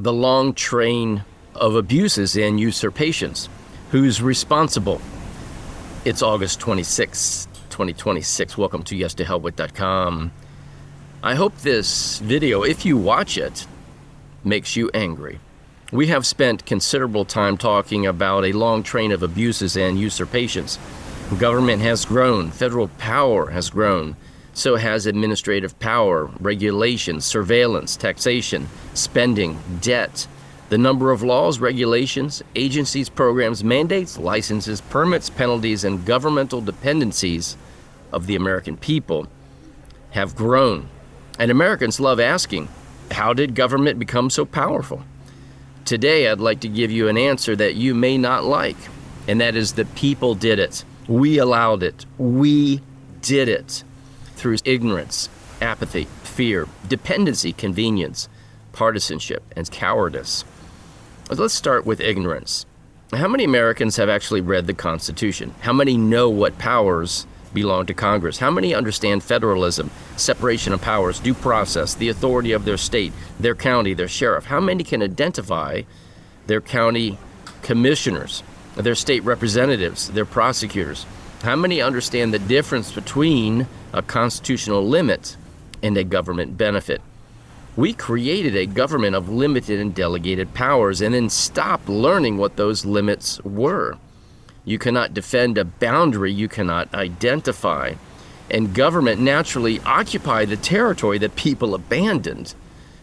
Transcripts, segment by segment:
the long train of abuses and usurpations. Who's responsible? It's August 26, 2026. Welcome to YesToHellWith.com. I hope this video, if you watch it, makes you angry. We have spent considerable time talking about a long train of abuses and usurpations. Government has grown, federal power has grown, so has administrative power, regulation, surveillance, taxation, spending, debt. The number of laws, regulations, agencies, programs, mandates, licenses, permits, penalties, and governmental dependencies of the American people have grown. And Americans love asking, how did government become so powerful? Today, I'd like to give you an answer that you may not like, and that is the people did it. We allowed it. We did it through ignorance, apathy, fear, dependency, convenience, partisanship, and cowardice. Let's start with ignorance. How many Americans have actually read the Constitution? How many know what powers belong to Congress? How many understand federalism, separation of powers, due process, the authority of their state, their county, their sheriff? How many can identify their county commissioners, their state representatives, their prosecutors? How many understand the difference between a constitutional limit and a government benefit? We created a government of limited and delegated powers and then stopped learning what those limits were. You cannot defend a boundary you cannot identify. And government naturally occupied the territory that people abandoned.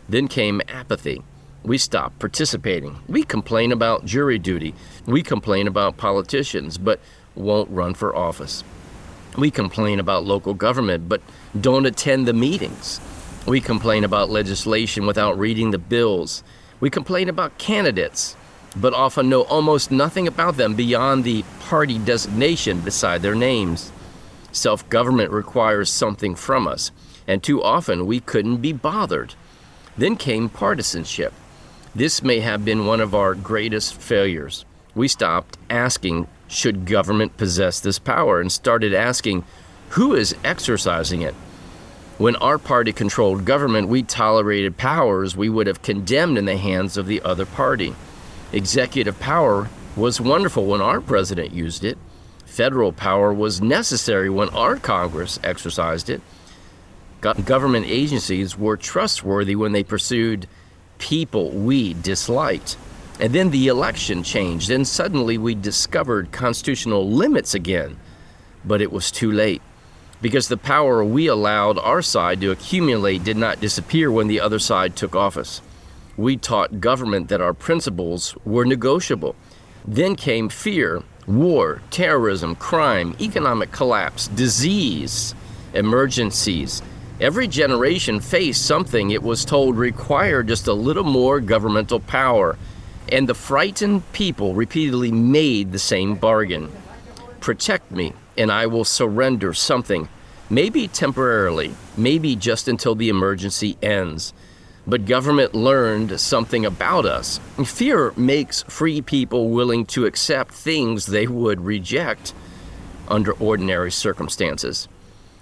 Then came apathy. We stopped participating. We complain about jury duty. We complain about politicians, but won't run for office. We complain about local government, but don't attend the meetings. We complain about legislation without reading the bills. We complain about candidates, but often know almost nothing about them beyond the party designation beside their names. Self-government requires something from us, and too often we couldn't be bothered. Then came partisanship. This may have been one of our greatest failures. We stopped asking, should government possess this power, and started asking, who is exercising it? When our party controlled government, we tolerated powers we would have condemned in the hands of the other party. Executive power was wonderful when our president used it. Federal power was necessary when our Congress exercised it. Government agencies were trustworthy when they pursued people we disliked. And then the election changed, and suddenly we discovered constitutional limits again. But it was too late, because the power we allowed our side to accumulate did not disappear when the other side took office. We taught government that our principles were negotiable. Then came fear, war, terrorism, crime, economic collapse, disease, emergencies. Every generation faced something it was told required just a little more governmental power. And the frightened people repeatedly made the same bargain. Protect me, and I will surrender something, maybe temporarily, maybe just until the emergency ends. But government learned something about us. Fear makes free people willing to accept things they would reject under ordinary circumstances.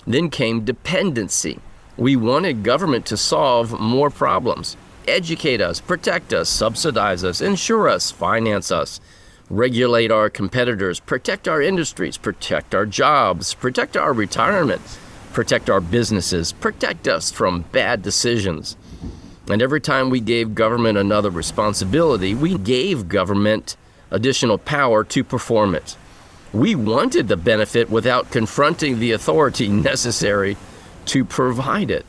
Then came dependency. We wanted government to solve more problems. Educate us, protect us, subsidize us, insure us, finance us, regulate our competitors, protect our industries, protect our jobs, protect our retirement, protect our businesses, protect us from bad decisions. And every time we gave government another responsibility, we gave government additional power to perform it. We wanted the benefit without confronting the authority necessary to provide it.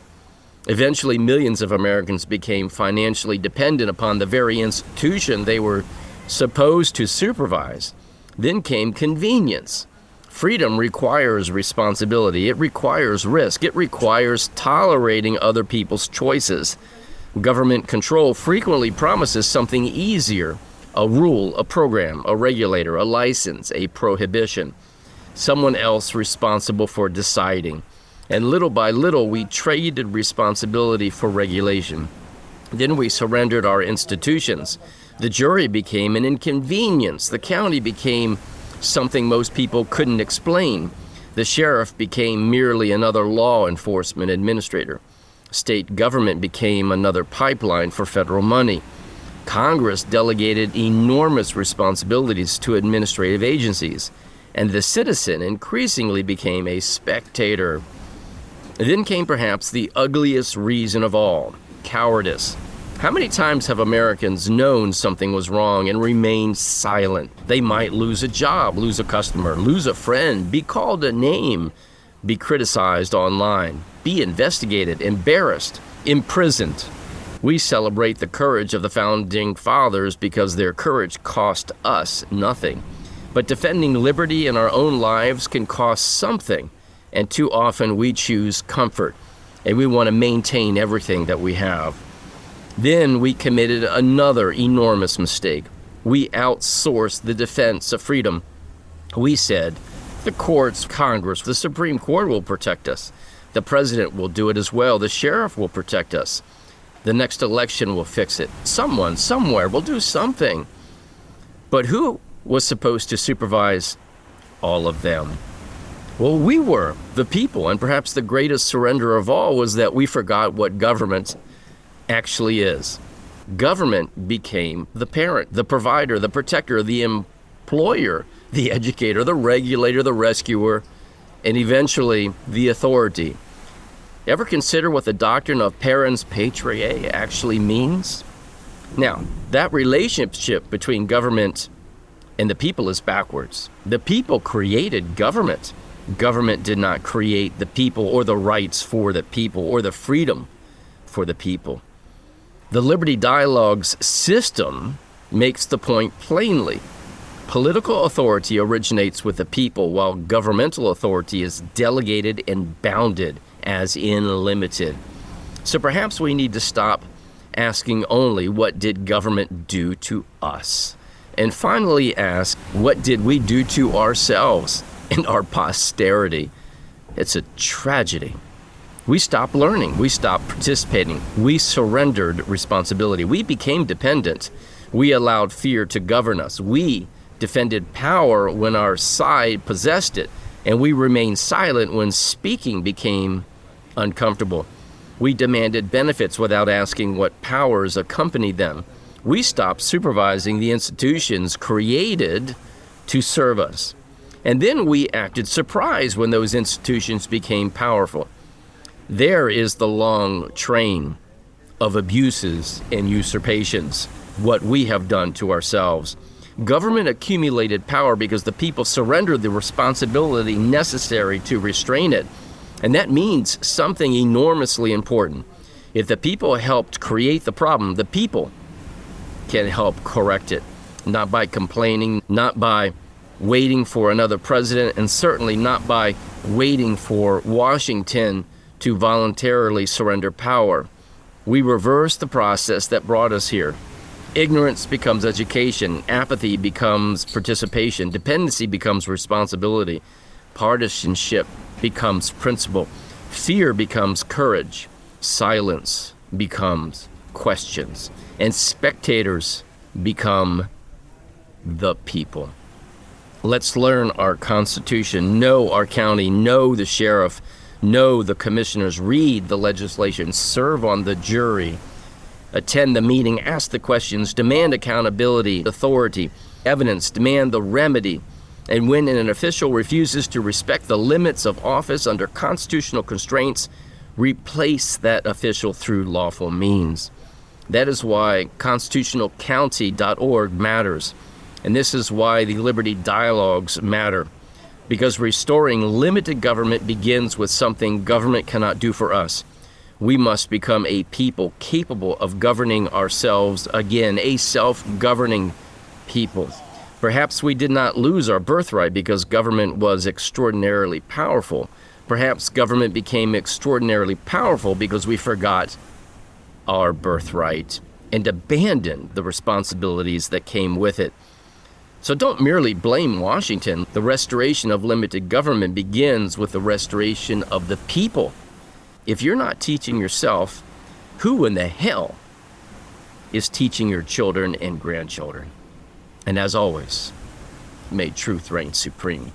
Eventually, millions of Americans became financially dependent upon the very institution they were supposed to supervise. Then came convenience. Freedom requires responsibility. It requires risk. It requires tolerating other people's choices. Government control frequently promises something easier: a rule, a program, a regulator, a license, a prohibition, someone else responsible for deciding. And little by little, we traded responsibility for regulation. Then we surrendered our institutions. The jury became an inconvenience. The county became something most people couldn't explain. The sheriff became merely another law enforcement administrator. State government became another pipeline for federal money. Congress delegated enormous responsibilities to administrative agencies, and the citizen increasingly became a spectator. Then came perhaps the ugliest reason of all, cowardice. How many times have Americans known something was wrong and remained silent? They might lose a job, lose a customer, lose a friend, be called a name, be criticized online, be investigated, embarrassed, imprisoned. We celebrate the courage of the founding fathers because their courage cost us nothing. But defending liberty in our own lives can cost something, and too often we choose comfort, and we want to maintain everything that we have. Then we committed another enormous mistake. We outsourced the defense of freedom. We said, the courts, Congress, the Supreme Court will protect us. The president will do it as well. The sheriff will protect us. The next election will fix it. Someone, somewhere will do something. But who was supposed to supervise all of them? Well, we were, the people, and perhaps the greatest surrender of all was that we forgot what government actually is. Government became the parent, the provider, the protector, the employer, the educator, the regulator, the rescuer, and eventually the authority. Ever consider what the doctrine of parens patriae actually means? Now, that relationship between government and the people is backwards. The people created government. Government did not create the people or the rights for the people or the freedom for the people. The Liberty Dialogue's system makes the point plainly. Political authority originates with the people, while governmental authority is delegated and bounded, as in limited. So perhaps we need to stop asking only, what did government do to us? And finally ask, what did we do to ourselves and our posterity? It's a tragedy. We stopped learning. We stopped participating. We surrendered responsibility. We became dependent. We allowed fear to govern us. We defended power when our side possessed it, and we remained silent when speaking became uncomfortable. We demanded benefits without asking what powers accompanied them. We stopped supervising the institutions created to serve us. And then we acted surprised when those institutions became powerful. There is the long train of abuses and usurpations, what we have done to ourselves. Government accumulated power because the people surrendered the responsibility necessary to restrain it. And that means something enormously important. If the people helped create the problem, the people can help correct it. Not by complaining, not by waiting for another president, and certainly not by waiting for Washington to voluntarily surrender power. We reverse the process that brought us here. Ignorance becomes education. Apathy becomes participation. Dependency becomes responsibility. Partisanship becomes principle. Fear becomes courage. Silence becomes questions. And spectators become the people. Let's learn our Constitution, know our county, know the sheriff, know the commissioners, read the legislation, serve on the jury, attend the meeting, ask the questions, demand accountability, authority, evidence, demand the remedy. And when an official refuses to respect the limits of office under constitutional constraints, replace that official through lawful means. That is why constitutionalcounty.org matters. And this is why the Liberty Dialogues matter. Because restoring limited government begins with something government cannot do for us. We must become a people capable of governing ourselves again, a self-governing people. Perhaps we did not lose our birthright because government was extraordinarily powerful. Perhaps government became extraordinarily powerful because we forgot our birthright and abandoned the responsibilities that came with it. So don't merely blame Washington. The restoration of limited government begins with the restoration of the people. If you're not teaching yourself, who in the hell is teaching your children and grandchildren? And as always, may truth reign supreme.